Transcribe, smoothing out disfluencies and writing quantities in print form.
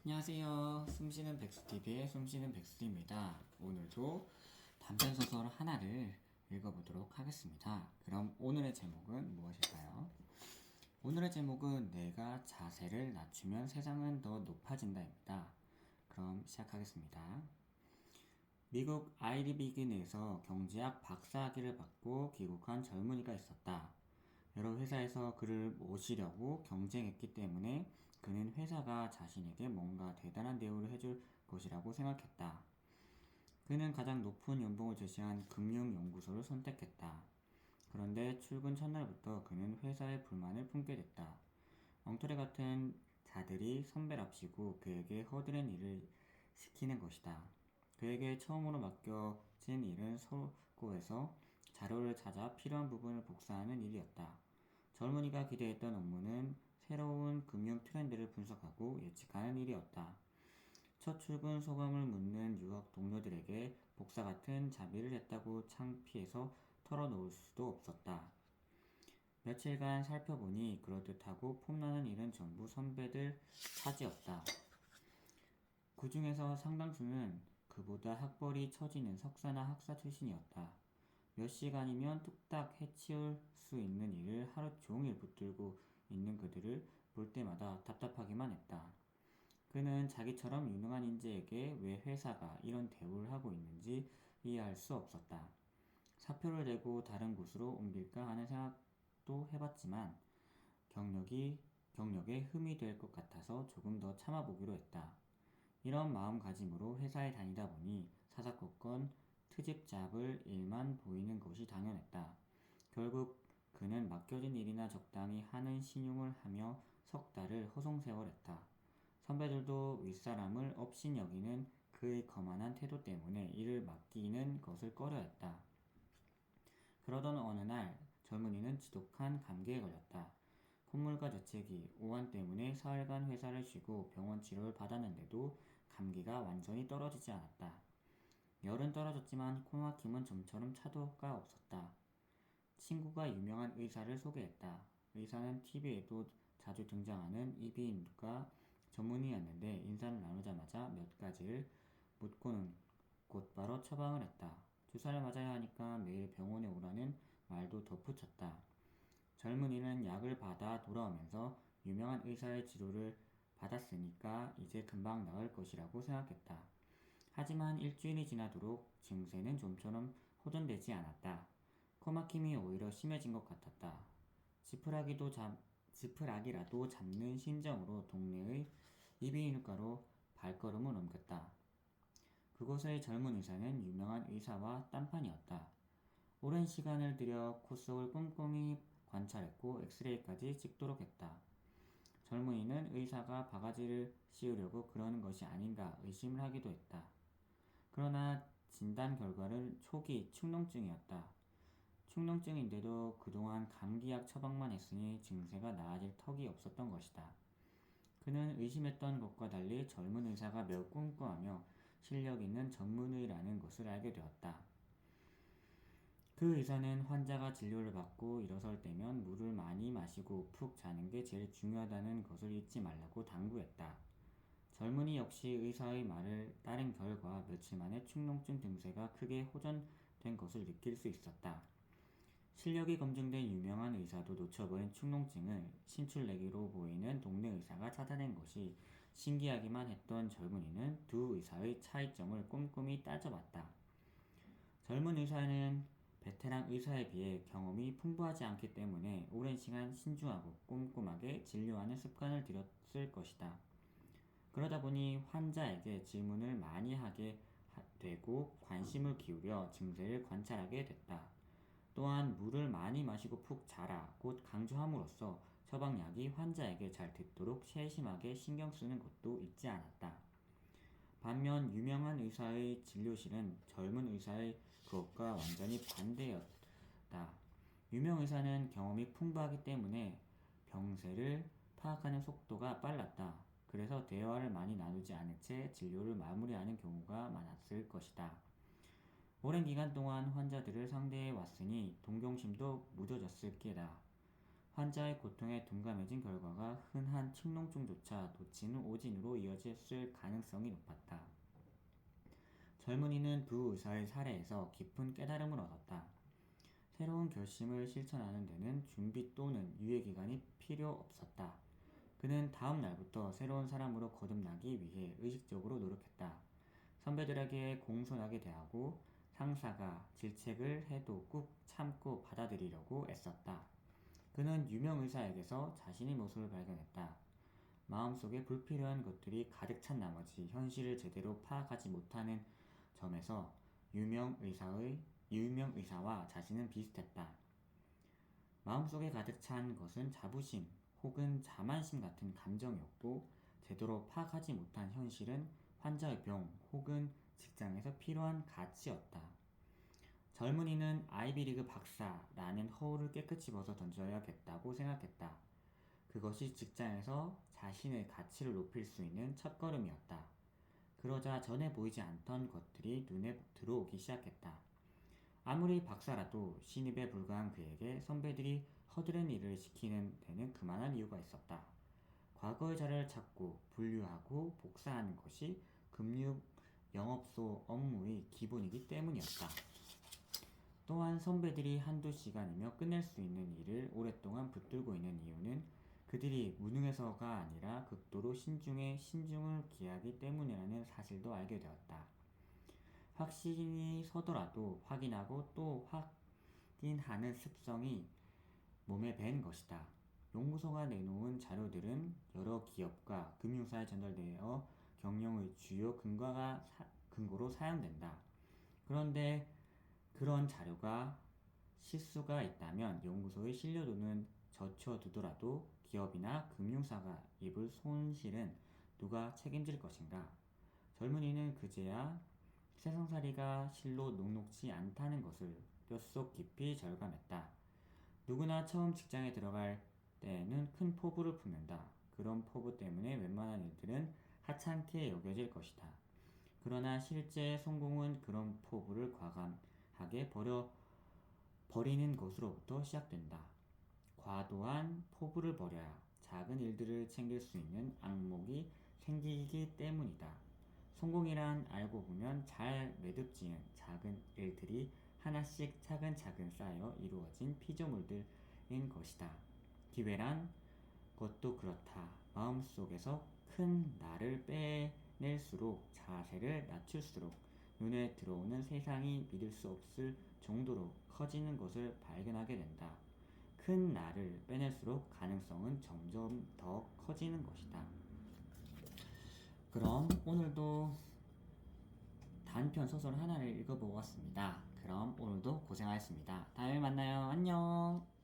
안녕하세요. 숨쉬는 백수TV의 숨쉬는 백수입니다. 오늘도 단편소설 하나를 읽어보도록 하겠습니다. 그럼 오늘의 제목은 무엇일까요? 오늘의 제목은 내가 자세를 낮추면 세상은 더 높아진다입니다. 그럼 시작하겠습니다. 미국 아이리비기에서 경제학 박사학위를 받고 귀국한 젊은이가 있었다. 여러 회사에서 그를 모시려고 경쟁했기 때문에 그는 회사가 자신에게 뭔가 대단한 대우를 해줄 것이라고 생각했다. 그는 가장 높은 연봉을 제시한 금융연구소를 선택했다. 그런데 출근 첫날부터 그는 회사에 불만을 품게 됐다. 엉터리 같은 자들이 선배랍시고 그에게 허드렛 일을 시키는 것이다. 그에게 처음으로 맡겨진 일은 서고에서 자료를 찾아 필요한 부분을 복사하는 일이었다. 젊은이가 기대했던 업무는 새로운 금융 트렌드를 분석하고 예측하는 일이었다. 첫 출근 소감을 묻는 유학 동료들에게 복사 같은 자비를 했다고 창피해서 털어놓을 수도 없었다. 며칠간 살펴보니 그럴듯하고 폼나는 일은 전부 선배들 차지였다. 그 중에서 상당수는 그보다 학벌이 처지는 석사나 학사 출신이었다. 몇 시간이면 뚝딱 해치울 수 있는 일을 하루 종일 붙들고 있는 그들을 볼 때마다 답답하기만 했다. 그는 자기처럼 유능한 인재에게 왜 회사가 이런 대우를 하고 있는지 이해할 수 없었다. 사표를 내고 다른 곳으로 옮길까 하는 생각도 해봤지만 경력에 흠이 될 것 같아서 조금 더 참아보기로 했다. 이런 마음가짐으로 회사에 다니다 보니 사사건건 트집 잡을 일만 보이는 것이 당연했다. 결국 그는 맡겨진 일이나 적당히 하는 신용을 하며 석 달을 허송세월했다. 선배들도 윗사람을 업신여기는 그의 거만한 태도 때문에 일을 맡기는 것을 꺼려했다. 그러던 어느 날 젊은이는 지독한 감기에 걸렸다. 콧물과 재채기, 오한 때문에 사흘간 회사를 쉬고 병원 치료를 받았는데도 감기가 완전히 떨어지지 않았다. 열은 떨어졌지만 코막힘은 좀처럼 차도가 없었다. 친구가 유명한 의사를 소개했다. 의사는 TV에도 자주 등장하는 이비인후과 전문의였는데 인사를 나누자마자 몇 가지를 묻고는 곧바로 처방을 했다. 주사를 맞아야 하니까 매일 병원에 오라는 말도 덧붙였다. 젊은이는 약을 받아 돌아오면서 유명한 의사의 치료를 받았으니까 이제 금방 나을 것이라고 생각했다. 하지만 일주일이 지나도록 증세는 좀처럼 호전되지 않았다. 코막힘이 오히려 심해진 것 같았다. 지푸라기라도 잡는 심정으로 동네의 이비인후과로 발걸음을 옮겼다. 그곳의 젊은 의사는 유명한 의사와 딴판이었다. 오랜 시간을 들여 코 속을 꼼꼼히 관찰했고 엑스레이까지 찍도록 했다. 젊은이는 의사가 바가지를 씌우려고 그러는 것이 아닌가 의심을 하기도 했다. 그러나 진단 결과는 초기 축농증이었다. 축농증인데도 그동안 감기약 처방만 했으니 증세가 나아질 턱이 없었던 것이다. 그는 의심했던 것과 달리 젊은 의사가 매우 꼼꼼하며 실력 있는 전문의라는 것을 알게 되었다. 그 의사는 환자가 진료를 받고 일어설 때면 물을 많이 마시고 푹 자는 게 제일 중요하다는 것을 잊지 말라고 당부했다. 젊은이 역시 의사의 말을 따른 결과 며칠 만에 축농증 증세가 크게 호전된 것을 느낄 수 있었다. 실력이 검증된 유명한 의사도 놓쳐버린 축농증을 신출내기로 보이는 동네 의사가 찾아낸 것이 신기하기만 했던 젊은이는 두 의사의 차이점을 꼼꼼히 따져봤다. 젊은 의사는 베테랑 의사에 비해 경험이 풍부하지 않기 때문에 오랜 시간 신중하고 꼼꼼하게 진료하는 습관을 들였을 것이다. 그러다 보니 환자에게 질문을 많이 하게 되고 관심을 기울여 증세를 관찰하게 됐다. 또한 물을 많이 마시고 푹 자라 곧 강조함으로써 처방약이 환자에게 잘 듣도록 세심하게 신경 쓰는 것도 잊지 않았다. 반면 유명한 의사의 진료실은 젊은 의사의 그것과 완전히 반대였다. 유명 의사는 경험이 풍부하기 때문에 병세를 파악하는 속도가 빨랐다. 그래서 대화를 많이 나누지 않은 채 진료를 마무리하는 경우가 많았을 것이다. 오랜 기간 동안 환자들을 상대해 왔으니 동경심도 무뎌졌을 게다. 환자의 고통에 둔감해진 결과가 흔한 칙농증조차 놓치는 오진으로 이어졌을 가능성이 높았다. 젊은이는 두 의사의 사례에서 깊은 깨달음을 얻었다. 새로운 결심을 실천하는 데는 준비 또는 유예기간이 필요 없었다. 그는 다음 날부터 새로운 사람으로 거듭나기 위해 의식적으로 노력했다. 선배들에게 공손하게 대하고 상사가 질책을 해도 꾹 참고 받아들이려고 애썼다. 그는 유명 의사에게서 자신의 모습을 발견했다. 마음속에 불필요한 것들이 가득 찬 나머지 현실을 제대로 파악하지 못하는 점에서 유명 의사와 자신은 비슷했다. 마음속에 가득 찬 것은 자부심 혹은 자만심 같은 감정이었고, 제대로 파악하지 못한 현실은 환자의 병 혹은 직장에서 필요한 가치였다. 젊은이는 아이비리그 박사라는 허울을 깨끗이 벗어 던져야겠다고 생각했다. 그것이 직장에서 자신의 가치를 높일 수 있는 첫걸음이었다. 그러자 전에 보이지 않던 것들이 눈에 들어오기 시작했다. 아무리 박사라도 신입에 불과한 그에게 선배들이 허드렛 일을 시키는 데는 그만한 이유가 있었다. 과거의 자료를 찾고 분류하고 복사하는 것이 금융 영업소 업무의 기본이기 때문이었다. 또한 선배들이 한두 시간이면 끝낼 수 있는 일을 오랫동안 붙들고 있는 이유는 그들이 무능해서가 아니라 극도로 신중을 기하기 때문이라는 사실도 알게 되었다. 확신이 서더라도 확인하고 또 확인하는 습성이 몸에 밴 것이다. 연구소가 내놓은 자료들은 여러 기업과 금융사에 전달되어 경영의 주요 근거로 사용된다. 그런데 그런 자료가 실수가 있다면 연구소의 신뢰도는 젖혀두더라도 기업이나 금융사가 입을 손실은 누가 책임질 것인가? 젊은이는 그제야 세상살이가 실로 녹록지 않다는 것을 뼛속 깊이 절감했다. 누구나 처음 직장에 들어갈 때에는 큰 포부를 품는다. 그런 포부 때문에 웬만한 일들은 하찮게 여겨질 것이다. 그러나 실제 성공은 그런 포부를 과감하게 버리는 것으로부터 시작된다. 과도한 포부를 버려야 작은 일들을 챙길 수 있는 안목이 생기기 때문이다. 성공이란 알고 보면 잘 매듭지은 작은 일들이 하나씩 차근차근 쌓여 이루어진 피조물들인 것이다. 기회란 것도 그렇다. 마음속에서 큰 나를 빼낼수록, 자세를 낮출수록 눈에 들어오는 세상이 믿을 수 없을 정도로 커지는 것을 발견하게 된다. 큰 나를 빼낼수록 가능성은 점점 더 커지는 것이다. 그럼 오늘도 단편 소설 하나를 읽어보았습니다. 그럼 오늘도 고생하셨습니다. 다음에 만나요. 안녕.